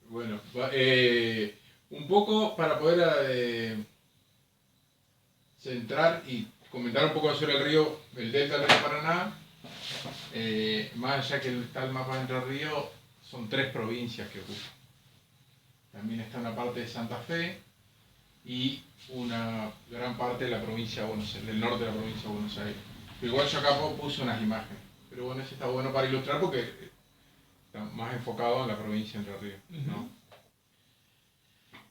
Bueno, un poco para poder centrar y comentar un poco sobre el río, el delta del río Paraná, más allá que está el mapa de Entre Ríos, son tres provincias que ocupan. También está una parte de Santa Fe y una gran parte de la provincia de Buenos Aires, del norte de la provincia de Buenos Aires. Pero igual yo acá puse unas imágenes. Pero bueno, ese está bueno para ilustrar porque está más enfocado en la provincia de Entre Ríos, ¿no?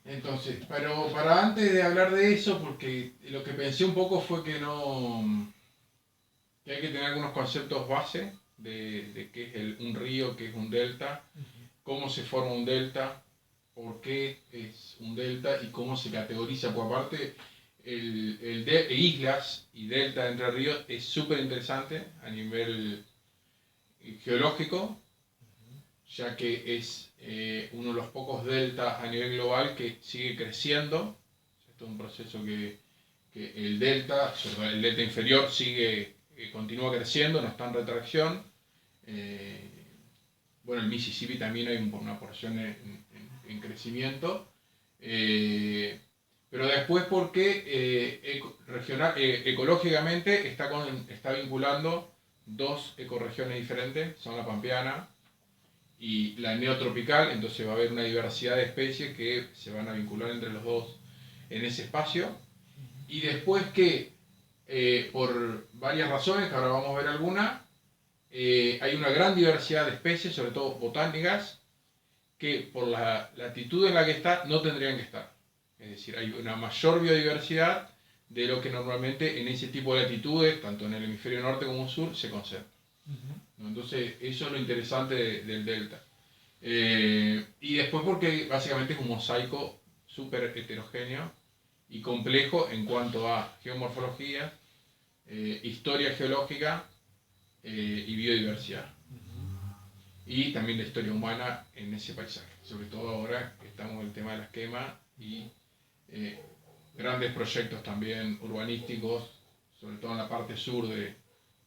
Entonces, pero para antes de hablar de eso, porque lo que pensé un poco fue que no, que hay que tener algunos conceptos base de qué es un río, qué es un delta, cómo se forma un delta, por qué es un delta y cómo se categoriza. Por aparte, islas y delta de Entre Ríos es súper interesante a nivel geológico, ya que es uno de los pocos deltas a nivel global que sigue creciendo. Esto es un proceso que el delta, el delta inferior sigue, continúa creciendo, no está en retracción. Eh, bueno, el Mississippi también hay una porción en crecimiento. Pero después porque ecológicamente está vinculando dos ecorregiones diferentes, son la pampeana y la neotropical, entonces va a haber una diversidad de especies que se van a vincular entre los dos en ese espacio. Y después que, por varias razones, que ahora vamos a ver algunas, hay una gran diversidad de especies, sobre todo botánicas, que por la latitud en la que está no tendrían que estar. Es decir, hay una mayor biodiversidad de lo que normalmente en ese tipo de latitudes, tanto en el hemisferio norte como sur, se conserva. ¿No? Entonces, eso es lo interesante del delta. Y después porque básicamente es un mosaico súper heterogéneo y complejo en cuanto a geomorfología, historia geológica y biodiversidad. Y también la historia humana en ese paisaje, sobre todo ahora que estamos en el tema de las quemas y eh, grandes proyectos también urbanísticos, sobre todo en la parte sur del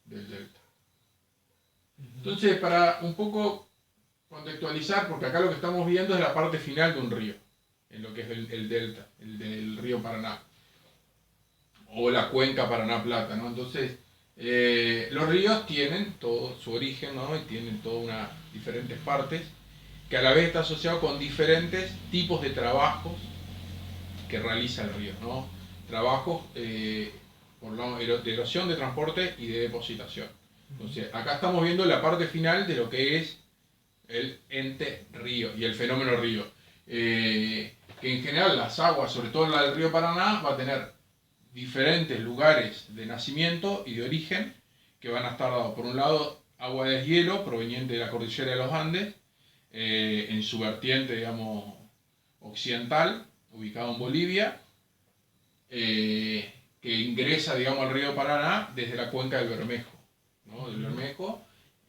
delta. Entonces, para un poco contextualizar, porque acá lo que estamos viendo es la parte final de un río, en lo que es el delta, el del río Paraná, o la cuenca Paraná-Plata, ¿no? Entonces, los ríos tienen todo su origen, ¿no? Y tienen todas unas diferentes partes, que a la vez está asociado con diferentes tipos de trabajos que realiza el río, ¿no? Trabajos por de erosión, de transporte y de depositación. Entonces, acá estamos viendo la parte final de lo que es el ente río y el fenómeno río. Que en general las aguas, sobre todo la del río Paraná, va a tener diferentes lugares de nacimiento y de origen que van a estar dados. Por un lado, agua de deshielo proveniente de la cordillera de los Andes, en su vertiente, digamos, occidental, ubicado en Bolivia, que ingresa, digamos, al río Paraná desde la cuenca del Bermejo, ¿no? Del Bermejo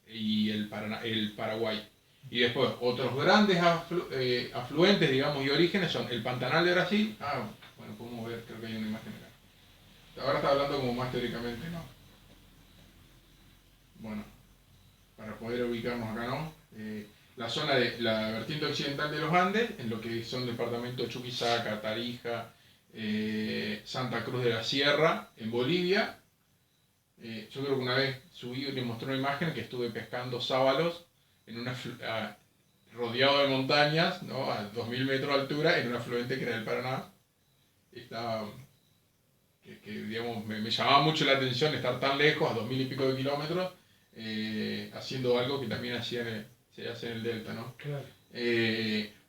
y el Paraguay. Y después otros grandes afluentes, digamos, y orígenes son el Pantanal de Brasil. Bueno, podemos ver, creo que hay una imagen acá. Ahora está hablando como más teóricamente, ¿no? Bueno, para poder ubicarnos acá, ¿no? La zona de la vertiente occidental de los Andes, en lo que son departamentos de Chuquisaca, Tarija, Santa Cruz de la Sierra, en Bolivia. Yo creo que una vez subí y les mostré una imagen que estuve pescando sábalos en rodeado de montañas, ¿no? A 2000 metros de altura, en un afluente que era el Paraná. Estaba, digamos, me llamaba mucho la atención estar tan lejos, a 2000 y pico de kilómetros, haciendo algo que también se hace en el delta, ¿no? Claro.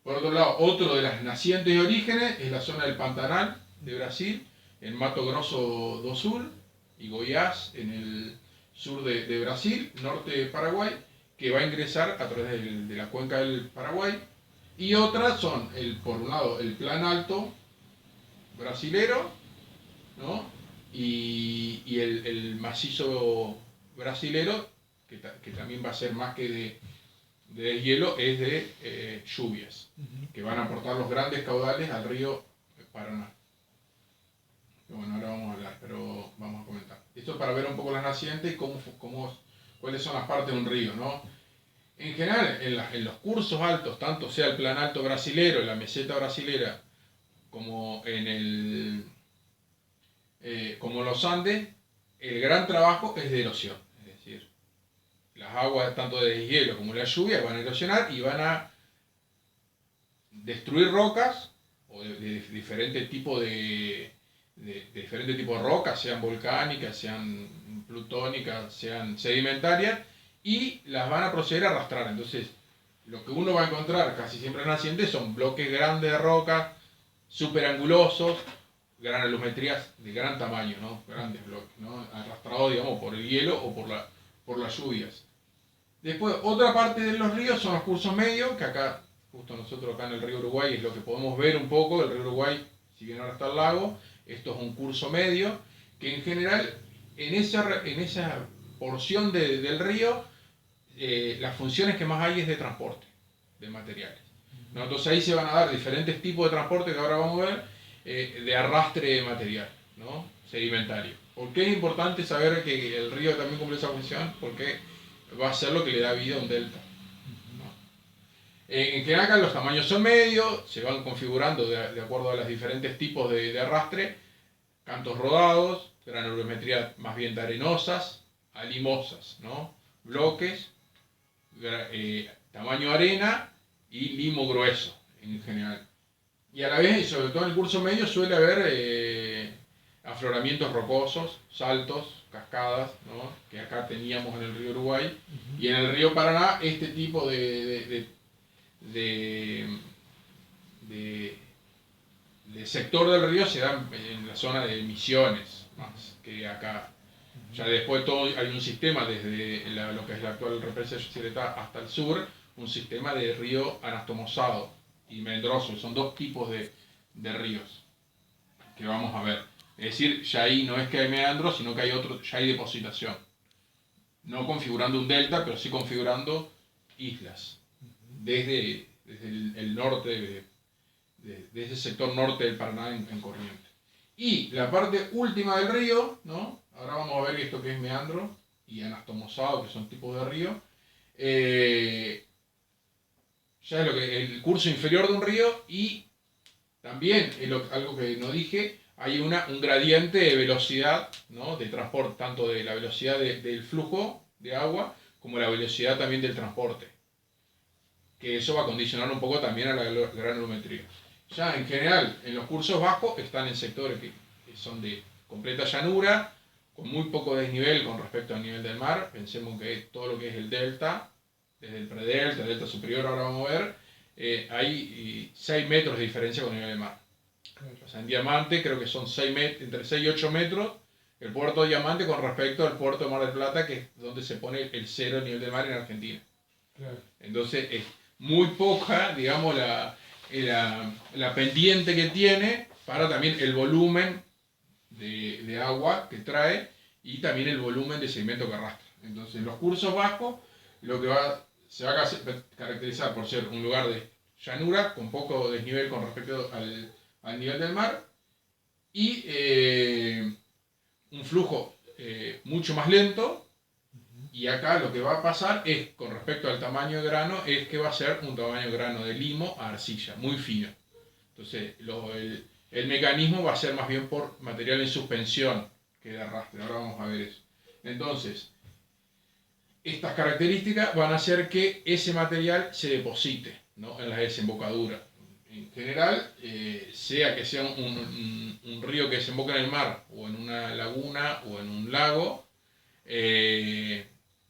Por otro lado, otro de las nacientes de orígenes es la zona del Pantanal de Brasil, en Mato Grosso do Sul y Goiás en el sur de Brasil, norte de Paraguay, que va a ingresar a través de la cuenca del Paraguay. Y otras son, por un lado, el Plan Alto brasilero, ¿no? Y el macizo brasilero, que también va a ser más que de deshielo, es de lluvias, que van a aportar los grandes caudales al río Paraná. Que bueno, ahora vamos a hablar, pero vamos a comentar. Esto es para ver un poco las nacientes y cuáles son las partes de un río, ¿no? En general, en los cursos altos, tanto sea el plan alto brasilero, la meseta brasilera, como como los Andes, el gran trabajo es de erosión. Es decir, las aguas tanto de deshielo como la lluvia van a erosionar y van a destruir rocas o de diferente tipo de diferente tipo de rocas, sean volcánicas, sean plutónicas, sean sedimentarias, y las van a proceder a arrastrar. Entonces, lo que uno va a encontrar casi siempre en naciente son bloques grandes de roca, súper angulosos, granulometrías de gran tamaño, ¿no? Grandes bloques, ¿no? Arrastrados, digamos, por el hielo o por las lluvias. Después, otra parte de los ríos son los cursos medios, que acá, justo nosotros acá en el río Uruguay, es lo que podemos ver un poco. El río Uruguay, si bien ahora está el lago, esto es un curso medio, que en general, en esa porción del río, las funciones que más hay es de transporte de materiales, ¿no? Entonces ahí se van a dar diferentes tipos de transporte que ahora vamos a ver, de arrastre de material, ¿no? Sedimentario. ¿Por qué es importante saber que el río también cumple esa función? Porque va a ser lo que le da vida a un delta, ¿no? En general acá los tamaños son medios, se van configurando de acuerdo a los diferentes tipos de arrastre, cantos rodados, granulometrías más bien de arenosas a limosas, ¿no? Bloques, tamaño arena y limo grueso en general. Y a la vez, y sobre todo en el curso medio, suele haber afloramientos rocosos, saltos, cascadas, ¿no? Que acá teníamos en el río Uruguay. Y en el río Paraná, este tipo de, de- de sector del río se da en la zona de Misiones, más que acá. Ya después todo, hay un sistema desde lo que es la actual represa de Yacyretá hasta el sur, un sistema de río anastomosado y meandroso. Son dos tipos de ríos que vamos a ver. Es decir, ya ahí no es que hay meandros, sino que hay otro, ya hay depositación. No configurando un delta, pero sí configurando islas. Desde el norte, de ese sector norte del Paraná en corriente. Y la parte última del río, ¿no? Ahora vamos a ver esto que es meandro y anastomosado, que son tipos de río. Ya es lo que el curso inferior de un río, y también algo que no dije, hay un gradiente de velocidad, ¿no? De transporte, tanto de la velocidad del flujo de agua como la velocidad también del transporte, que eso va a condicionar un poco también a la granulometría. Ya en general, en los cursos bajos están en sectores que son de completa llanura, con muy poco desnivel con respecto al nivel del mar. Pensemos que todo lo que es el delta, desde el predelta, el delta superior, ahora vamos a ver, hay 6 metros de diferencia con el nivel del mar. O sea, en Diamante creo que son 6 entre 6 y 8 metros el puerto de Diamante con respecto al puerto de Mar del Plata, que es donde se pone el cero nivel del mar en Argentina. Claro. Entonces es muy poca, digamos, la pendiente que tiene para también el volumen de agua que trae y también el volumen de sedimento que arrastra. Entonces, los cursos bajos lo que se va a caracterizar por ser un lugar de llanura con poco desnivel con respecto al nivel del mar, y un flujo mucho más lento. Y acá lo que va a pasar es, con respecto al tamaño de grano, es que va a ser un tamaño de grano de limo a arcilla, muy fino. Entonces, el mecanismo va a ser más bien por material en suspensión que de arrastre. Ahora vamos a ver eso. Entonces, estas características van a hacer que ese material se deposite, ¿no? En las desembocaduras. En general, sea que sea un río que desemboca en el mar, o en una laguna, o en un lago,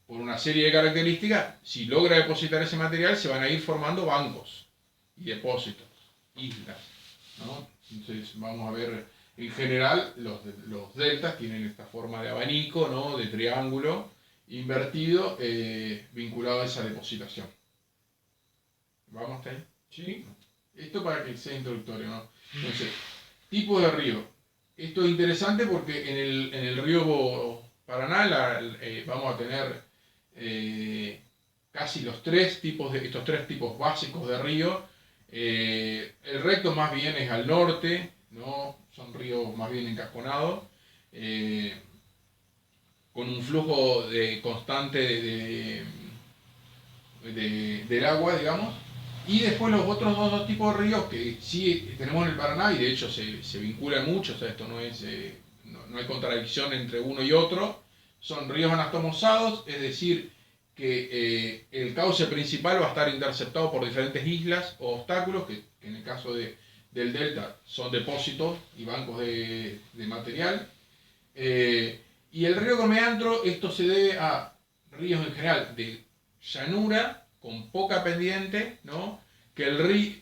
por una serie de características, si logra depositar ese material, se van a ir formando bancos y depósitos, islas, ¿no? Entonces vamos a ver, en general los deltas tienen esta forma de abanico, ¿no? De triángulo invertido, vinculado a esa depositación. ¿Vamos hasta ahí? Sí. Esto para que sea introductorio, ¿no? Entonces, tipo de río. Esto es interesante porque en el río Paraná vamos a tener casi estos tres tipos básicos de río. El recto más bien es al norte, ¿no? Son ríos más bien encasconados, con un flujo constante del agua, digamos. Y después los otros dos tipos de ríos que sí tenemos en el Paraná y de hecho se vinculan mucho, o sea, esto no es, no hay contradicción entre uno y otro, son ríos anastomosados, es decir, que el cauce principal va a estar interceptado por diferentes islas o obstáculos, que en el caso del delta son depósitos y bancos de material. Y el río con meandro, esto se debe a ríos en general de llanura, con poca pendiente, ¿no? Que el río,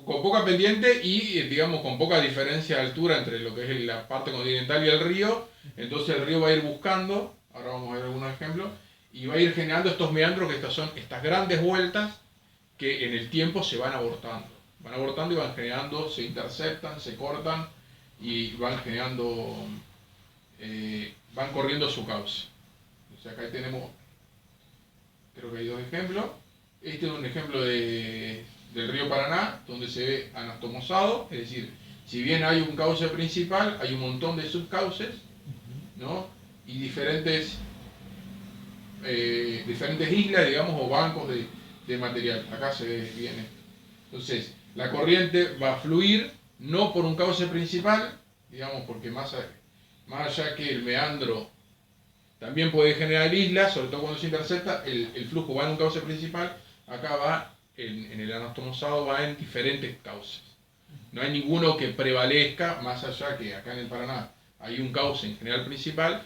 con poca pendiente y, digamos, con poca diferencia de altura entre lo que es la parte continental y el río, entonces el río va a ir buscando, ahora vamos a ver algunos ejemplos, y va a ir generando estos meandros, que estas son estas grandes vueltas que en el tiempo se van abortando y van generando, se interceptan, se cortan y van generando, van corriendo su cauce. O sea, acá tenemos, creo que hay dos ejemplos. Este es un ejemplo del río Paraná, donde se ve anastomosado, es decir, si bien hay un cauce principal, hay un montón de subcauces, ¿no? Y diferentes islas, digamos, o bancos de material. Acá se ve bien esto. Entonces, la corriente va a fluir no por un cauce principal, digamos, porque más allá que el meandro también puede generar islas, sobre todo cuando se intercepta, el flujo va en un cauce principal, acá va, en el anastomosado va en diferentes cauces. No hay ninguno que prevalezca, más allá que acá en el Paraná hay un cauce en general principal,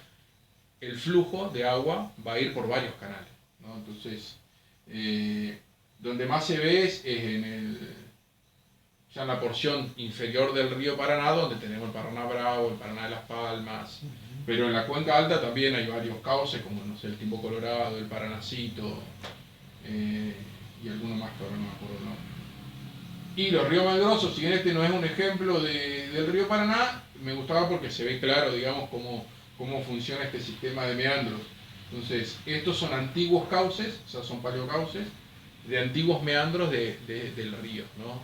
el flujo de agua va a ir por varios canales, ¿no? Entonces, donde más se ve es ya en la porción inferior del río Paraná, donde tenemos el Paraná Bravo, el Paraná de las Palmas, pero en la cuenca alta también hay varios cauces, como no sé, el Timbo Colorado, el Paranacito, y alguno más que ahora no me acuerdo el nombre. Y los ríos Medrosos, si bien este no es un ejemplo del río Paraná, me gustaba porque se ve claro, digamos, cómo funciona este sistema de meandros. Entonces, estos son antiguos cauces, o sea, son paleocauces, de antiguos meandros del río, ¿no?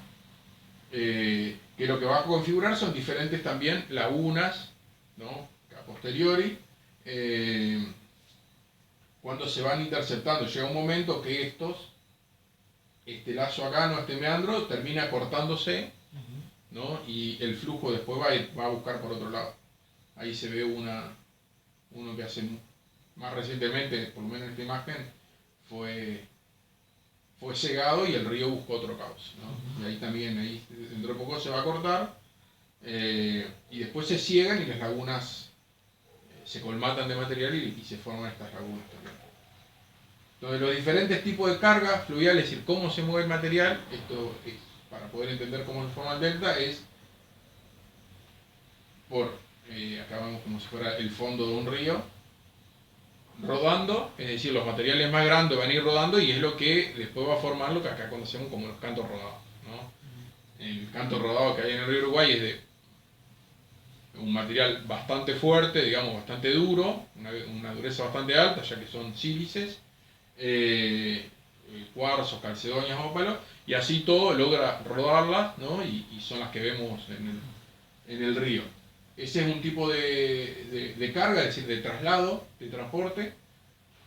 Que lo que va a configurar son diferentes también lagunas, ¿no? A posteriori, cuando se van interceptando. Llega un momento que este lazo acá, ¿no? Este meandro, termina cortándose, ¿no? Y el flujo después va a buscar por otro lado. Ahí se ve uno que hace más recientemente, por lo menos en esta imagen, fue cegado y el río buscó otro cauce, ¿no? Y ahí también, dentro de poco se va a cortar, y después se ciegan y las lagunas se colmatan de material y se forman estas lagunas también. Entonces, los diferentes tipos de cargas fluviales, es decir, cómo se mueve el material, esto es, para poder entender cómo se forma el delta, es acá vemos como si fuera el fondo de un río, rodando, es decir, los materiales más grandes van a ir rodando y es lo que después va a formar lo que acá conocemos como los cantos rodados, ¿no? El canto rodado que hay en el río Uruguay es de un material bastante fuerte, digamos, bastante duro, una dureza bastante alta, ya que son sílices, cuarzos, calcedonias, ópalos, y así todo logra rodarlas, ¿no? Y son las que vemos en el río. Ese es un tipo de carga, es decir, de traslado, de transporte.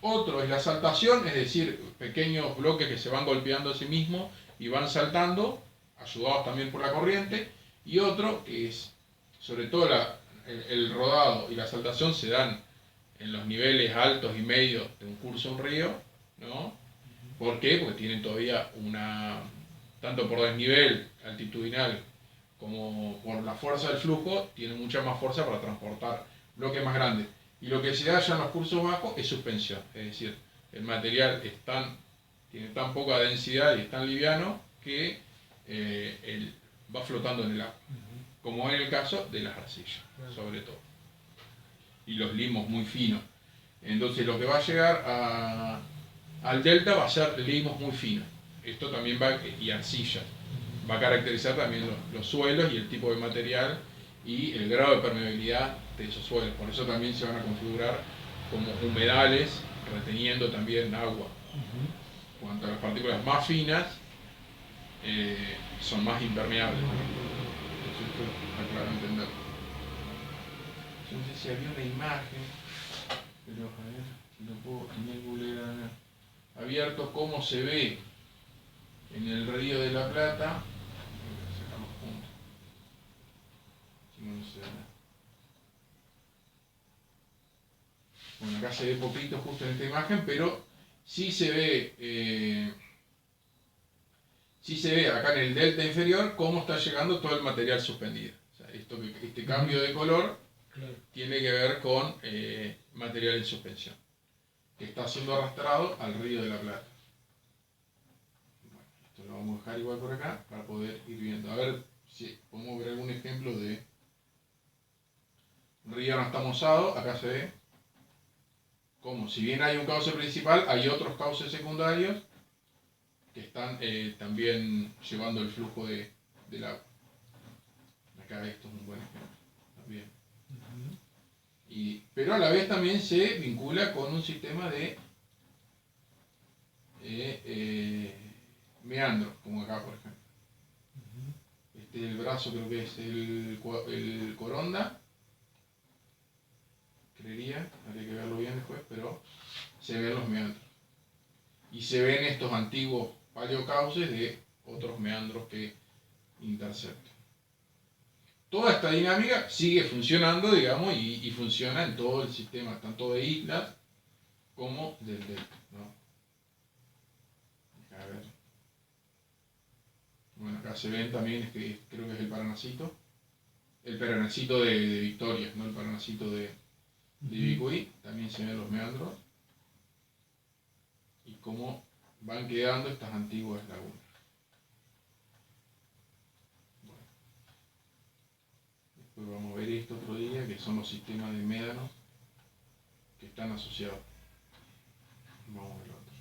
Otro es la saltación, es decir, pequeños bloques que se van golpeando a sí mismos y van saltando, ayudados también por la corriente. Y otro que es, sobre todo el rodado y la saltación se dan en los niveles altos y medios de un curso de un río, ¿no? ¿Por qué? Porque tienen todavía tanto por desnivel altitudinal como por la fuerza del flujo, tienen mucha más fuerza para transportar bloques más grandes. Y lo que se halla en los cursos bajos es suspensión, es decir, el material tiene tan poca densidad y es tan liviano que va flotando en el agua, como en el caso de las arcillas, sobre todo. Y los limos muy finos. Entonces lo que va a llegar al delta va a ser limos muy finos. Esto también y arcillas. Va a caracterizar también los suelos y el tipo de material y el grado de permeabilidad de esos suelos. Por eso también se van a configurar como humedales, reteniendo también agua. Cuanto a las partículas más finas, son más impermeables. Eso está claro entender. Yo no sé si había una imagen, pero a ver si lo puedo en el Google. abierto cómo se ve en el Río de la Plata. Voy a sacar los puntos, si no, no se ve. Bueno, acá se ve poquito justo en esta imagen, pero sí se ve, sí se ve acá en el delta inferior cómo está llegando todo el material suspendido. O sea, este cambio de color tiene que ver con material en suspensión, que está siendo arrastrado al Río de la Plata. Bueno, esto lo vamos a dejar igual por acá para poder ir viendo. A ver si podemos ver algún ejemplo de río no está mozado. Acá se ve como, si bien hay un cauce principal, hay otros cauces secundarios que están también llevando el flujo del agua. Acá esto es un buen ejemplo también. Pero a la vez también se vincula con un sistema de meandros, como acá por ejemplo. Este es el brazo, creo que es el Coronda, creería, habría que verlo bien después, pero se ven los meandros. Y se ven estos antiguos paleocauces de otros meandros que interceptan. Toda esta dinámica sigue funcionando, digamos, y funciona en todo el sistema, tanto de islas como del delta, ¿no? A ver. Bueno, acá se ven también, creo que es el Paranacito de Victoria, no el Paranacito de Vicuí, también se ven los meandros y cómo van quedando estas antiguas lagunas. Después vamos a ver esto otro día, que son los sistemas de médanos que están asociados. Vamos a ver lo otro.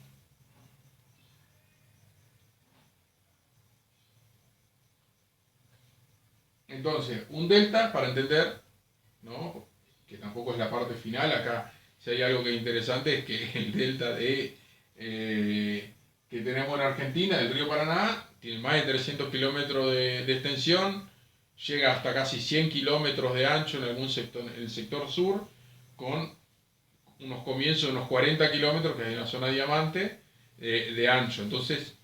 Entonces, un delta, para entender, ¿no? Que tampoco es la parte final, acá si hay algo que es interesante es que el delta que tenemos en Argentina, del río Paraná, tiene más de 300 kilómetros de extensión, llega hasta casi 100 kilómetros de ancho en algún sector, en el sector sur, con unos comienzos de unos 40 kilómetros, que es en la zona diamante, de ancho. Entonces,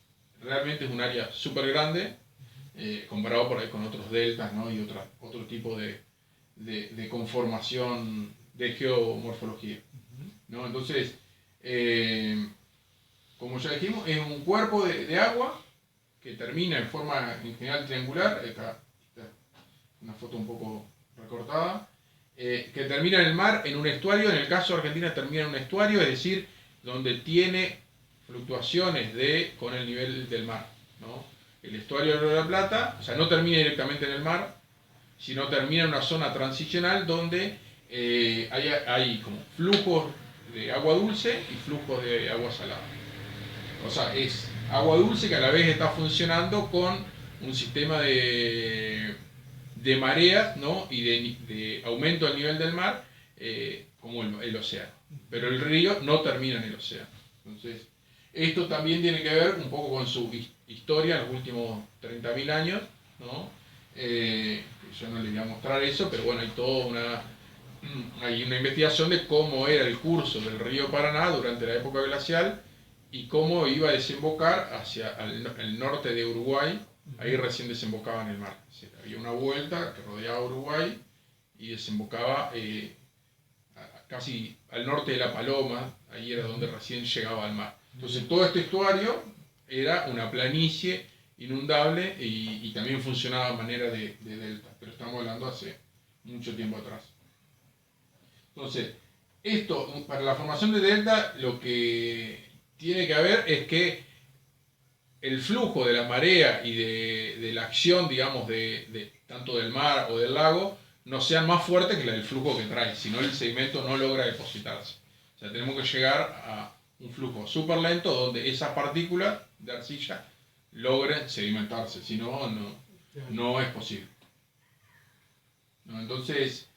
realmente es un área súper grande, comparado por ahí con otros deltas, ¿no? Y otro tipo de conformación de geomorfología, ¿no? Entonces, como ya dijimos, es un cuerpo de agua que termina en forma en general triangular. Acá está una foto un poco recortada, que termina en el mar, en un estuario. En el caso de Argentina termina en un estuario, es decir, donde tiene fluctuaciones con el nivel del mar, ¿no? El estuario del Río de la Plata, o sea, no termina directamente en el mar, sino termina en una zona transicional donde hay como flujos de agua dulce y flujos de agua salada. O sea, es agua dulce que a la vez está funcionando con un sistema de mareas, ¿no? Y de aumento del nivel del mar, como el océano. Pero el río no termina en el océano. Entonces, esto también tiene que ver un poco con su historia en los últimos 30.000 años, ¿no? Yo no les voy a mostrar eso, pero bueno, hay una investigación de cómo era el curso del río Paraná durante la época glacial y cómo iba a desembocar hacia el norte de Uruguay. Ahí recién desembocaba en el mar. O sea, había una vuelta que rodeaba Uruguay y desembocaba casi al norte de La Paloma. Ahí era donde recién llegaba al mar. Entonces todo este estuario era una planicie inundable y también funcionaba de manera de delta, pero estamos hablando hace mucho tiempo atrás. Entonces, esto, para la formación de delta, lo que tiene que haber es que el flujo de la marea y de la acción, digamos, tanto del mar o del lago, no sean más fuertes que la del flujo que trae, si no el sedimento no logra depositarse. O sea, tenemos que llegar a un flujo súper lento donde esas partículas de arcilla logren sedimentarse, si no, no es posible. ¿No? Entonces,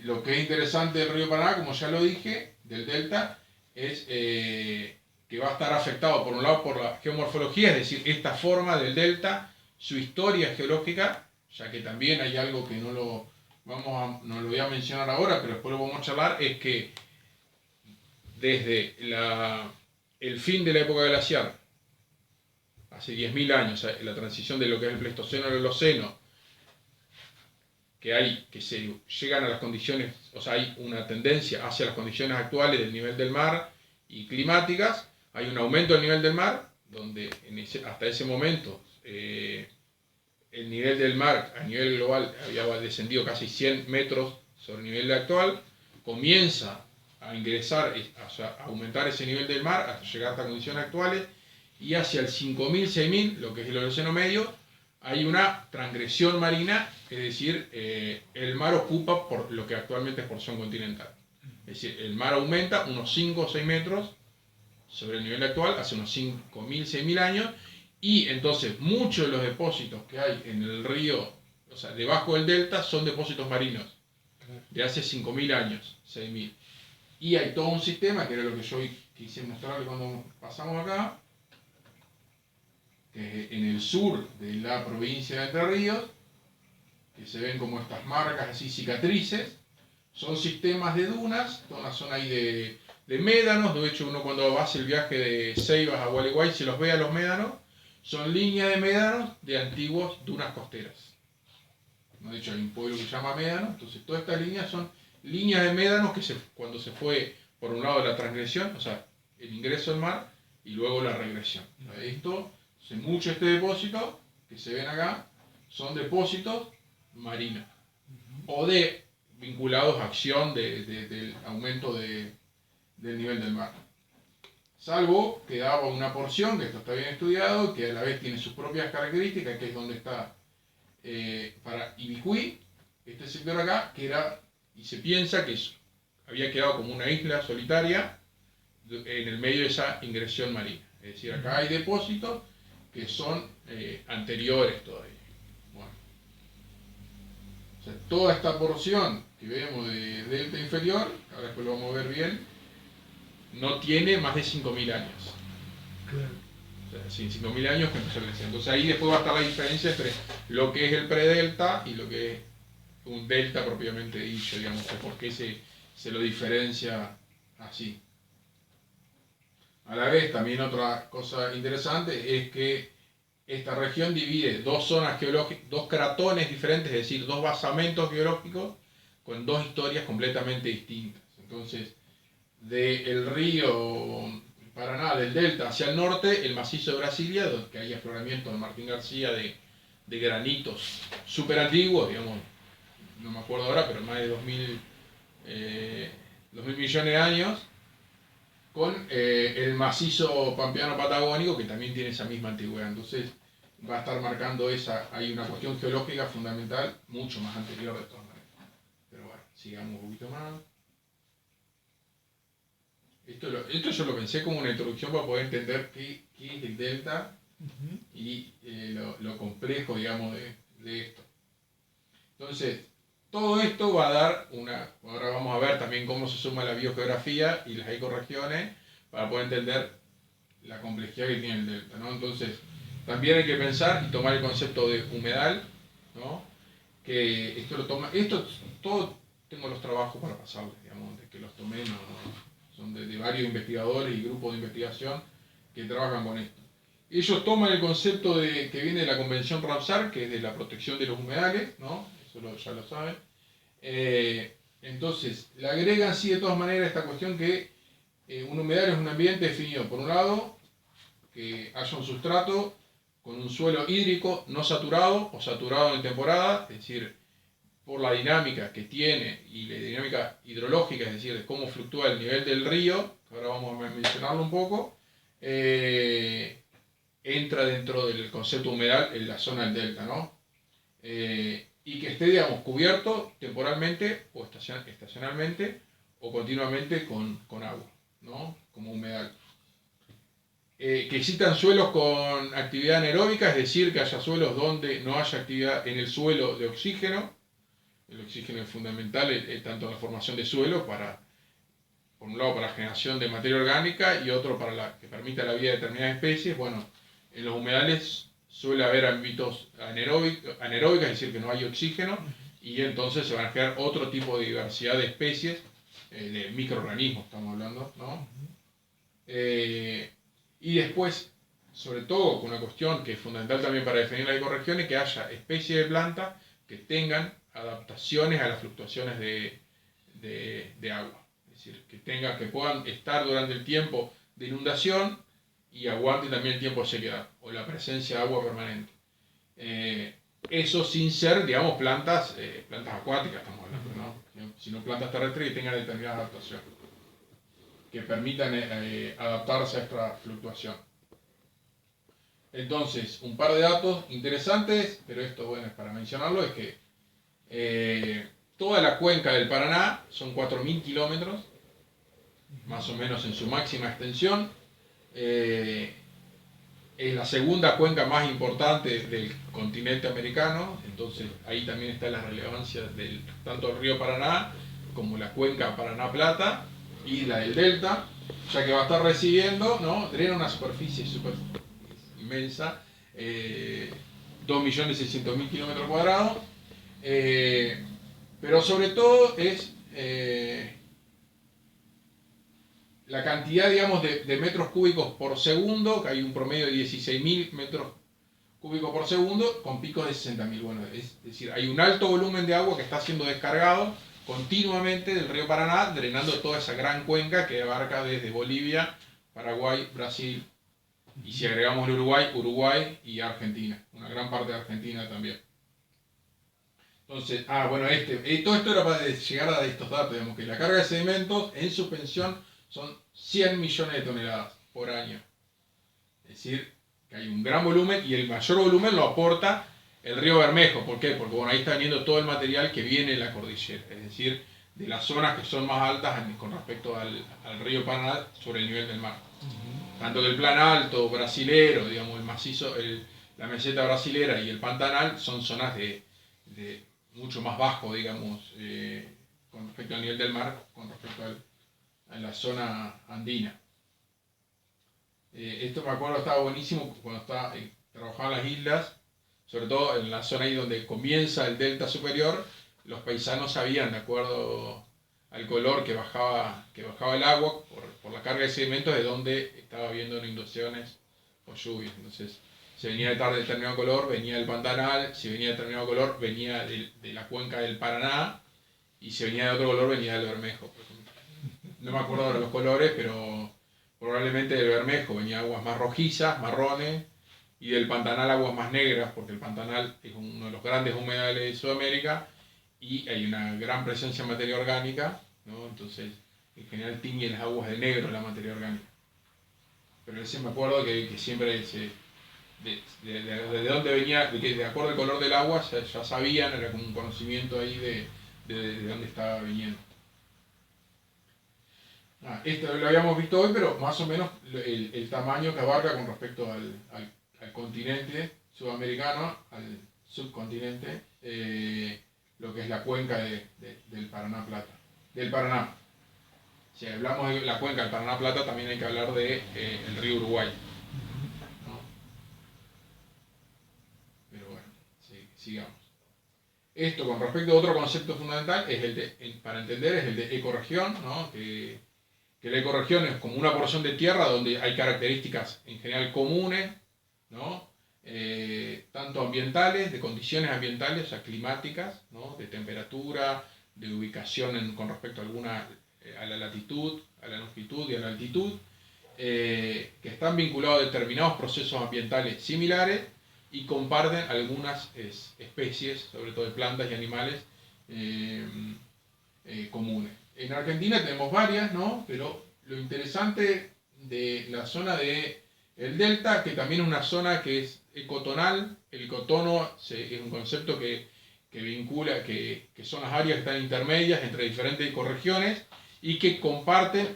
lo que es interesante del río Paraná, como ya lo dije, del delta, es que va a estar afectado por un lado por la geomorfología, es decir, esta forma del delta, su historia geológica, ya que también hay algo que no lo voy a mencionar ahora, pero después lo vamos a charlar, es que desde el fin de la época glaciar, hace 10.000 años, la transición de lo que es el Pleistoceno al Holoceno, que se llegan a las condiciones, o sea, hay una tendencia hacia las condiciones actuales del nivel del mar y climáticas, hay un aumento del nivel del mar, donde hasta ese momento el nivel del mar a nivel global había descendido casi 100 metros sobre el nivel actual, comienza a ingresar, a aumentar ese nivel del mar hasta llegar a estas condiciones actuales, y hacia el 5.000, 6.000, lo que es el Holoceno Medio, hay una transgresión marina, es decir, el mar ocupa por lo que actualmente es porción continental. Es decir, el mar aumenta unos 5 o 6 metros sobre el nivel actual, hace unos 5.000, 6.000 años, y entonces muchos de los depósitos que hay en el río, o sea, debajo del delta, son depósitos marinos, de hace 5.000 años, 6.000. Y hay todo un sistema, que era lo que yo quise mostrarle cuando pasamos acá, que es en el sur de la provincia de Entre Ríos, que se ven como estas marcas así, cicatrices, son sistemas de dunas, toda una zona ahí de médanos. De hecho, uno cuando va a hacer el viaje de Ceibas a Gualeguay, se los ve a los médanos, son líneas de médanos de antiguas dunas costeras. De hecho, hay un pueblo que se llama Médano, entonces todas estas líneas son líneas de médanos que cuando se fue por un lado la transgresión, o sea, el ingreso al mar, y luego la regresión. Esto, mucho este depósito que se ven acá, son depósitos marinos, o vinculados a acción del aumento del nivel del mar. Salvo que daba una porción, que esto está bien estudiado, que a la vez tiene sus propias características, que es donde está para Ibicuí, este sector acá, que era, y se piensa que había quedado como una isla solitaria en el medio de esa ingresión marina. Es decir, acá hay depósitos que son anteriores todavía. Bueno. O sea, toda esta porción que vemos de delta inferior, ahora después lo vamos a ver bien, no tiene más de 5.000 años. Claro. O sea, sin 5.000 años que empezó a crecer. Entonces ahí después va a estar la diferencia entre lo que es el predelta y lo que es un delta propiamente dicho, digamos, por qué se lo diferencia así. A la vez, también otra cosa interesante es que esta región divide dos zonas geológicas, dos cratones diferentes, es decir, dos basamentos geológicos con dos historias completamente distintas. Entonces, del río Paraná, del delta hacia el norte, el macizo de Brasilia, donde hay afloramiento de Martín García de granitos súper antiguos, digamos, no me acuerdo ahora, pero más de 2.000 millones de años, con el macizo pampeano patagónico, que también tiene esa misma antigüedad. Entonces va a estar marcando hay una cuestión geológica fundamental, mucho más anterior de todas maneras. Pero bueno, sigamos un poquito más. Esto yo lo pensé como una introducción para poder entender qué es el delta y lo complejo, digamos, de esto. Entonces, todo esto va a dar ahora vamos a ver también cómo se suma la biogeografía y las ecorregiones para poder entender la complejidad que tiene el delta, ¿no? Entonces, también hay que pensar y tomar el concepto de humedal, ¿no? Que esto todo tengo los trabajos para pasarles, digamos, de que los tomé, son de varios investigadores y grupos de investigación que trabajan con esto. Ellos toman el concepto que viene de la Convención Ramsar, que es de la protección de los humedales, ¿no? Eso ya lo saben. Entonces, le agregan sí de todas maneras esta cuestión que un humedal es un ambiente definido, por un lado, que haya un sustrato con un suelo hídrico no saturado o saturado en temporada, es decir, por la dinámica que tiene y la dinámica hidrológica, es decir, de cómo fluctúa el nivel del río, que ahora vamos a mencionarlo un poco, entra dentro del concepto humedal en la zona del delta, ¿no? Y que esté, digamos, cubierto temporalmente o estacionalmente o continuamente con agua, ¿no? Como humedal. Que existan suelos con actividad anaeróbica, es decir, que haya suelos donde no haya actividad en el suelo de oxígeno. El oxígeno es fundamental tanto en la formación de suelo, por un lado para la generación de materia orgánica y otro para que permita la vida de determinadas especies. Bueno, en los humedales suele haber ámbitos anaeróbicos, es decir, que no hay oxígeno, y entonces se van a crear otro tipo de diversidad de especies, de microorganismos estamos hablando, ¿no? Y después, sobre todo, con una cuestión que es fundamental también para definir la ecorregión, es que haya especies de plantas que tengan adaptaciones a las fluctuaciones de agua. Es decir, que puedan estar durante el tiempo de inundación y aguante también el tiempo de sequedad o la presencia de agua permanente. Eso sin ser, digamos, plantas acuáticas, estamos hablando, ¿no? Sino plantas terrestres que tengan determinada adaptación, que permitan adaptarse a esta fluctuación. Entonces, un par de datos interesantes, pero esto, bueno, es para mencionarlo, es que toda la cuenca del Paraná son 4.000 kilómetros, más o menos en su máxima extensión. Es la segunda cuenca más importante del continente americano, entonces ahí también está la relevancia del tanto el río Paraná como la cuenca Paraná-Plata y la del Delta, ya que va a estar recibiendo, ¿no? Drena una superficie super inmensa, 2.600.000 kilómetros cuadrados, pero sobre todo es la cantidad, digamos, de metros cúbicos por segundo, que hay un promedio de 16.000 metros cúbicos por segundo, con picos de 60.000. Bueno, es decir, hay un alto volumen de agua que está siendo descargado continuamente del río Paraná, drenando toda esa gran cuenca que abarca desde Bolivia, Paraguay, Brasil, y si agregamos el Uruguay y Argentina, una gran parte de Argentina también. Entonces, bueno, todo esto era para llegar a estos datos, digamos, que la carga de sedimentos en suspensión son 100 millones de toneladas por año. Es decir, que hay un gran volumen y el mayor volumen lo aporta el río Bermejo. ¿Por qué? Porque bueno, ahí está viniendo todo el material que viene en la cordillera, es decir, de las zonas que son más altas con respecto al río Paraná sobre el nivel del mar. Tanto que el plan alto brasilero, digamos, el macizo, la meseta brasilera y el pantanal son zonas de mucho más bajo, digamos, con respecto al nivel del mar, con respecto a la zona andina. Esto me acuerdo estaba buenísimo cuando trabajaba en las islas, sobre todo en la zona ahí donde comienza el delta superior, los paisanos sabían, de acuerdo al color que bajaba el agua por la carga de sedimentos, de dónde estaba habiendo inundaciones o lluvias. Entonces, si venía de tarde de determinado color, venía del Pantanal; si venía de determinado color, venía de la cuenca del Paraná; y si venía de otro color, venía del Bermejo, por ejemplo. No me acuerdo ahora los colores, pero probablemente del Bermejo venía aguas más rojizas, marrones, y del Pantanal aguas más negras, porque el Pantanal es uno de los grandes humedales de Sudamérica y hay una gran presencia de materia orgánica, ¿no? Entonces, en general tiñe las aguas de negro la materia orgánica. Pero ese me acuerdo que siempre de dónde venía, de acuerdo al color del agua, ya sabían, era como un conocimiento ahí de dónde estaba viniendo. Esto lo habíamos visto hoy, pero más o menos el tamaño que abarca con respecto al continente sudamericano, al subcontinente, lo que es la cuenca del Paraná-Plata. Del Paraná. Si hablamos de la cuenca del Paraná-Plata, también hay que hablar del río Uruguay, ¿no? Pero bueno, sigamos. Esto con respecto a otro concepto fundamental, para entender, es el de ecorregión, ¿no? Que la ecorregión es como una porción de tierra donde hay características en general comunes, ¿no? Tanto ambientales, de condiciones ambientales, o sea, climáticas, ¿no? De temperatura, de ubicación con respecto a la latitud, a la longitud y a la altitud, que están vinculados a determinados procesos ambientales similares y comparten algunas especies, sobre todo de plantas y animales, comunes. En Argentina tenemos varias, ¿no? Pero lo interesante de la zona del delta, que también es una zona que es ecotonal. El ecotono es un concepto que vincula, que son las áreas que están intermedias entre diferentes ecorregiones y que comparten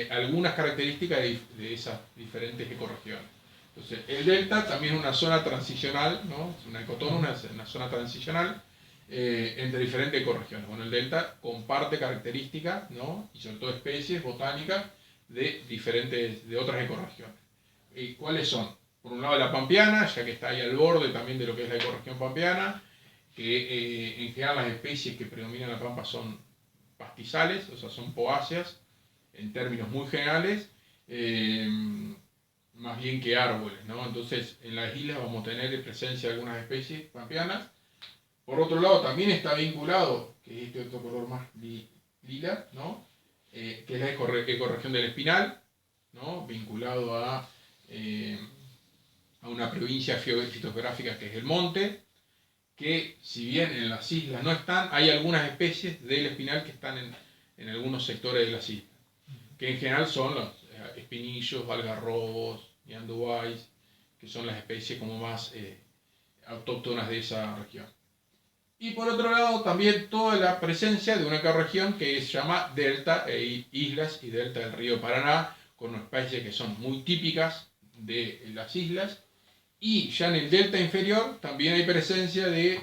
algunas características de esas diferentes ecorregiones. Entonces, el delta también es una zona transicional, ¿no? Es una ecotono, una zona transicional entre diferentes ecorregiones. Bueno, el delta comparte características, ¿no? Y sobre todo especies botánicas de otras ecorregiones. ¿Cuáles son? Por un lado la pampeana, ya que está ahí al borde también de lo que es la ecorregión pampeana, que en general las especies que predominan en la pampa son pastizales, o sea, son poáceas, en términos muy generales, eh, más bien que árboles, ¿no? Entonces, en las islas vamos a tener presencia de algunas especies pampeanas. Por otro lado, también está vinculado, que es este otro color más lila, ¿no? Que es la ecorregión del Espinal, ¿no? Vinculado a una provincia fitográfica que es el monte, que si bien en las islas no están, hay algunas especies del espinal que están en algunos sectores de las islas, que en general son los espinillos, algarrobos, ñandúais, que son las especies como más autóctonas de esa región. Y por otro lado, también toda la presencia de una ecorregión que se llama delta e islas y delta del río Paraná, con especies que son muy típicas de las islas. Y ya en el delta inferior también hay presencia de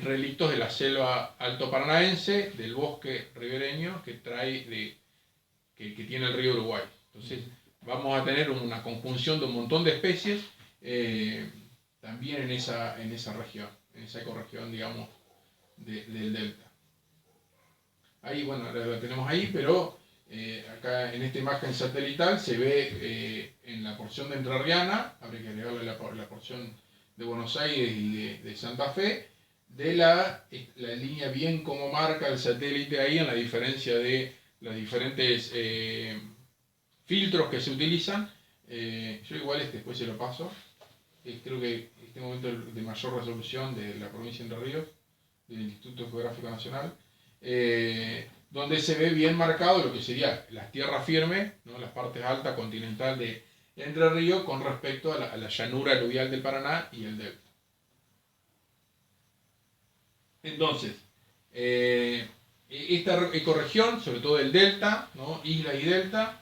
relictos de la selva alto paranaense, del bosque ribereño que tiene el río Uruguay. Entonces vamos a tener una conjunción de un montón de especies también en esa región, en esa ecorregión, digamos, del delta. Ahí, bueno, lo tenemos ahí, pero acá en esta imagen satelital se ve en la porción de Entrerriana, habría que agregarle la porción de Buenos Aires y de Santa Fe, de la línea bien como marca el satélite ahí, en la diferencia de los diferentes filtros que se utilizan. Yo igual después se lo paso. Creo que este momento de mayor resolución de la provincia de Entre Ríos, del Instituto Geográfico Nacional, donde se ve bien marcado lo que sería las tierras firmes, ¿no? Las partes altas continental de Entre Ríos con respecto a la llanura aluvial del Paraná y el delta. Entonces, esta ecorregión, sobre todo el delta, ¿no? Isla y delta,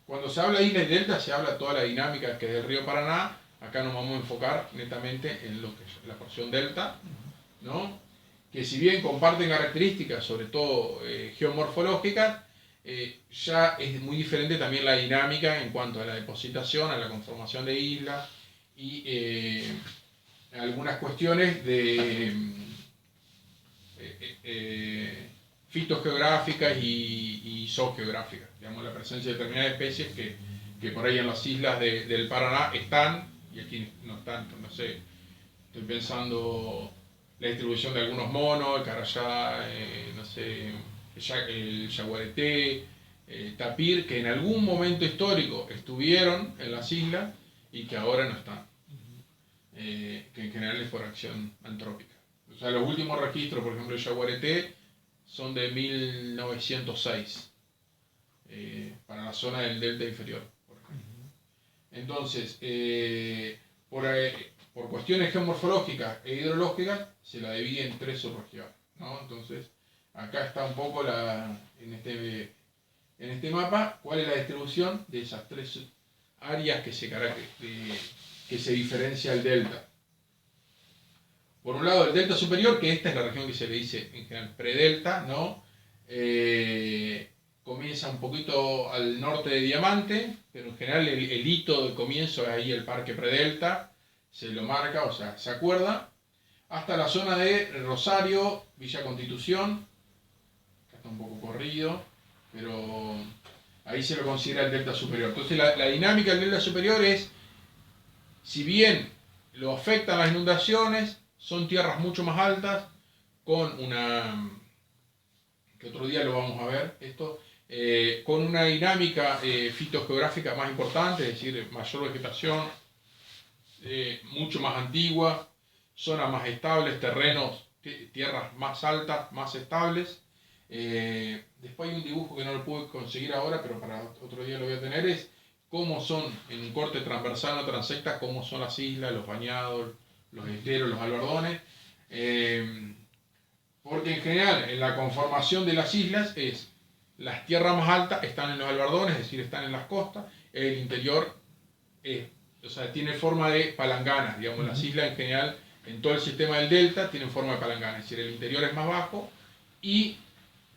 cuando se habla de isla y delta se habla toda la dinámica que es del río Paraná. Acá nos vamos a enfocar netamente en lo que es la porción delta, ¿no? Que si bien comparten características, sobre todo geomorfológicas, ya es muy diferente también la dinámica en cuanto a la depositación, a la conformación de islas y algunas cuestiones de fitogeográficas y zoogeográficas, digamos, la presencia de determinadas especies que por ahí en las islas del Paraná están y aquí no están, no sé, estoy pensando la distribución de algunos monos, el carayá, no sé, el yaguareté, el tapir, que en algún momento histórico estuvieron en las islas y que ahora no están, que en general es por acción antrópica. O sea, los últimos registros, por ejemplo, el yaguareté, son de 1906, para la zona del delta inferior, por ejemplo. Entonces, por cuestiones geomorfológicas e hidrológicas, se la divide en 3 subregiones, ¿no? Entonces, acá está un poco en este mapa, cuál es la distribución de esas 3 áreas que se diferencia el delta. Por un lado, el delta superior, que esta es la región que se le dice en general predelta, ¿no? Comienza un poquito al norte de Diamante, pero en general el hito de comienzo es ahí el parque predelta, se lo marca, o sea, se acuerda, hasta la zona de Rosario, Villa Constitución, acá está un poco corrido, pero ahí se lo considera el delta superior. Entonces la dinámica del delta superior es, si bien lo afectan las inundaciones, son tierras mucho más altas, con que otro día lo vamos a ver, con una dinámica fitogeográfica más importante, es decir, mayor vegetación, mucho más antigua, zonas más estables, terrenos, tierras más altas, más estables. Después hay un dibujo que no lo pude conseguir ahora, pero para otro día lo voy a tener, es cómo son, en un corte transversal o transecta, cómo son las islas, los bañados, los esteros, los albardones, porque en general en la conformación de las islas las tierras más altas están en los albardones, es decir, están en las costas, el interior o sea, tiene forma de palangana, digamos, las islas en general, en todo el sistema del delta, tienen forma de palangana, es decir, el interior es más bajo y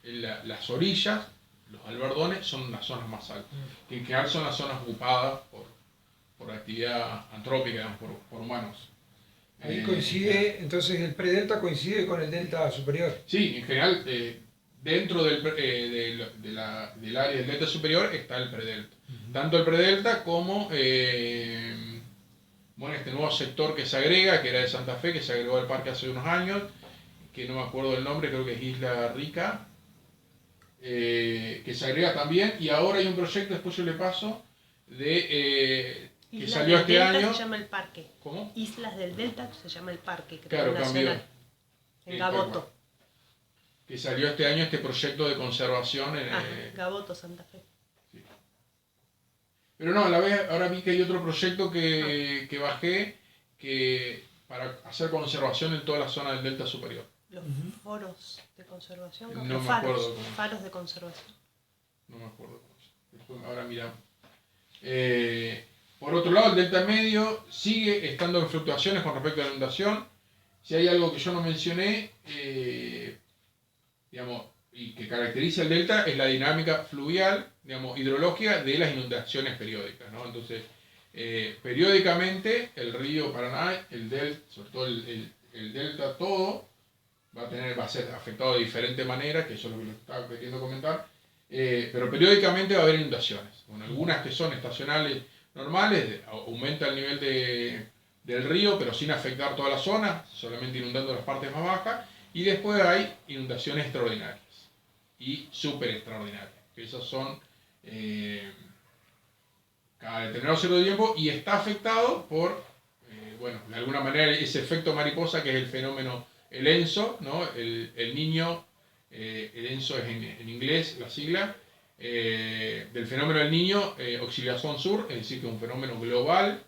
las orillas, los albardones, son las zonas más altas, que en general son las zonas ocupadas por actividad antrópica, digamos, por humanos. Ahí coincide, entonces el predelta coincide con el delta superior. Sí, en general dentro del área del delta superior está el predelta. Tanto el predelta como bueno, este nuevo sector que se agrega, que era de Santa Fe, que se agregó al parque hace unos años, que no me acuerdo del nombre, creo que es Isla Rica, que se agrega también, y ahora hay un proyecto, después yo le paso, que Islas salió del este Delta año. se llama el parque. ¿Cómo? Islas del Delta se llama el parque, creo, Claro, nacional. cambió. En Gaboto. Que salió este año este proyecto de conservación en... Gaboto, Santa Fe. Sí. Pero no, a la vez ahora vi que hay otro proyecto que bajé para hacer conservación en toda la zona del delta superior. Los foros de conservación, No los me faros, acuerdo cómo. faros de conservación. No me acuerdo cómo es. Después, ahora miramos. Por otro lado, el delta medio sigue estando en fluctuaciones con respecto a la inundación. Si hay algo que yo no mencioné, digamos, y que caracteriza el delta, es la dinámica fluvial, digamos, hidrológica de las inundaciones periódicas, ¿no? Entonces, periódicamente el río Paraná, el delta, sobre todo el delta todo, va a ser afectado de diferente manera, que eso es lo que les estaba queriendo comentar, pero periódicamente va a haber inundaciones. Bueno, algunas que son estacionales normales, aumenta el nivel del río, pero sin afectar toda la zona, solamente inundando las partes más bajas, y después hay inundaciones extraordinarias y súper extraordinarias, que esas son cada determinado cierto tiempo y está afectado por, bueno, de alguna manera ese efecto mariposa que es el fenómeno, el ENSO, ¿no? El niño, el ENSO es en inglés la sigla, del fenómeno del niño, oscilación sur, es decir, que es un fenómeno global,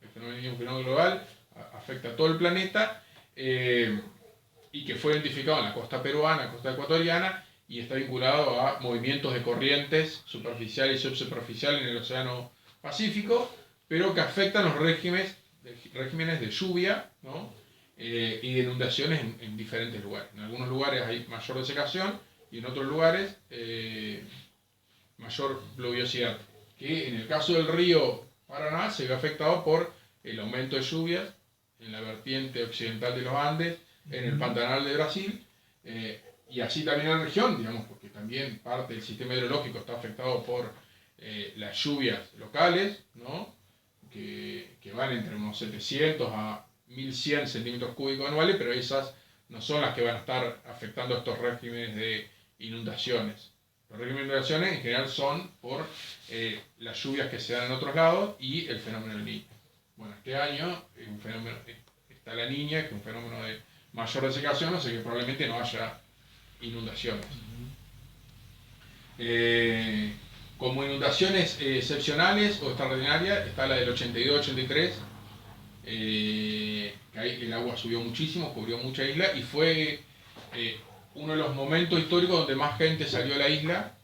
el fenómeno del niño es un fenómeno global, afecta a todo el planeta, y que fue identificado en la costa peruana, costa ecuatoriana, y está vinculado a movimientos de corrientes superficial y subsuperficial en el Océano Pacífico, pero que afectan los regímenes de lluvia, ¿no? Y de inundaciones en diferentes lugares. En algunos lugares hay mayor desecación y en otros lugares mayor pluviosidad, que en el caso del río Paraná se ve afectado por el aumento de lluvias en la vertiente occidental de los Andes, en el Pantanal de Brasil, y así también en la región, digamos, porque también parte del sistema hidrológico está afectado por las lluvias locales, ¿no? que van entre unos 700 a 1100 centímetros cúbicos anuales, pero esas no son las que van a estar afectando estos regímenes de inundaciones. Los regímenes de inundaciones en general son por las lluvias que se dan en otros lados y el fenómeno del niño. Bueno, este año es un fenómeno, está la niña, que es un fenómeno de mayor desecación, o sea que probablemente no haya inundaciones. Como inundaciones excepcionales o extraordinarias está la del 82-83, que ahí el agua subió muchísimo, cubrió mucha isla y fue uno de los momentos históricos donde más gente salió a la isla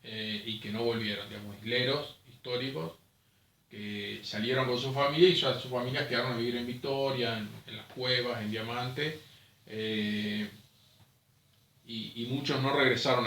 y que no volvieron, digamos, isleros históricos que salieron con su familia y ya sus familias quedaron a vivir en Victoria, en las cuevas, en Diamante, y muchos no regresaron